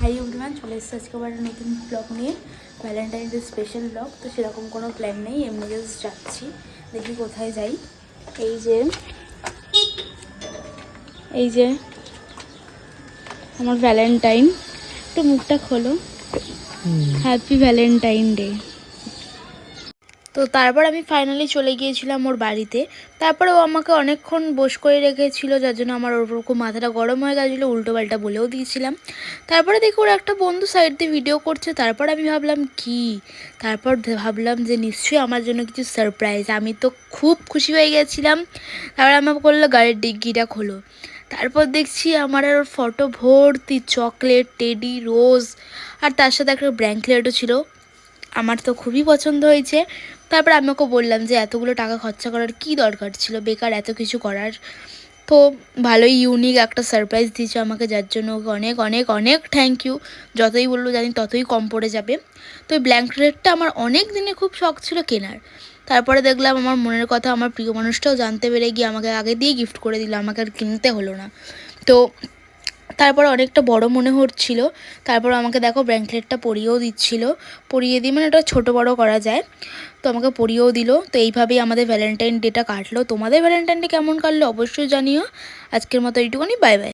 Hi everyone, চলে এসেছে আজকে আবার একটা নতুন ব্লগ নিয়ে। Valentine day special blog. তো সেরকম কোনো প্ল্যান নেই, এমনি জাস্ট যাচ্ছি, দেখি কোথায় যাই। এই যে আমার ভ্যালেন্টাইন, একটু মুখটা খোলো। Happy Valentine day. তো তারপর আমি ফাইনালি চলে গিয়েছিলাম ওর বাড়িতে। তারপরে ও আমাকে অনেকক্ষণ বস করে রেখেছিল, যার জন্য আমার ওর খুব মাথাটা গরম হয়ে গেছিলো, উল্টো পাল্টা বলেও দিয়েছিলাম। তারপরে দেখি ওর একটা বন্ধু সাইড দিয়ে ভিডিও করছে। তারপর আমি ভাবলাম ভাবলাম যে নিশ্চয়ই আমার জন্য কিছু সারপ্রাইজ। আমি তো খুব খুশি হয়ে গেছিলাম। তারপর আমাকে বললো গাড়ির ডিগ্গিটা খোলো। তারপর দেখছি আমার আর ওর ফটো ভর্তি চকলেট, টেডি, রোজ, আর তার সাথে একটা ব্র্যাঙ্কলেটও ছিল। আমার তো খুবই পছন্দ হয়েছে। তারপর আমি ওকে বললাম যে এতগুলো টাকা খরচা করার কি দরকার ছিল, বেকার এত কিছু করার। তো ভালোই ইউনিক একটা সারপ্রাইজ দিয়েছে আমাকে, যার জন্য ওকে অনেক অনেক অনেক থ্যাংক ইউ। যতই বলবো জানি ততই কম পড়ে যাবে। তো এই ব্ল্যাঙ্কেটটা আমার অনেক দিনে খুব শখ ছিল কেনার। তারপরে দেখলাম আমার মনের কথা আমার প্রিয় মানুষটাও জানতে পেরে গিয়ে আমাকে আগে দিয়ে গিফট করে দিল, আমাকে আর কিনতে হলো না। তো তারপর অনেকটা বড় মনে হচ্ছিল। তারপর আমাকে দেখো ব্র্যাঙ্কলেটটা পরিয়েও দিচ্ছিল। পরিয়ে দিয়ে মানে এটা ছোটো বড়ো করা যায়, তো আমাকে পরিয়েও দিল। তো এইভাবেই আমাদের ভ্যালেন্টাইন ডেটা কাটলো। তোমাদের ভ্যালেন্টাইন ডে কেমন কাটলো অবশ্যই জানিও। আজকের মতো এইটুকুনি, বাই বাই।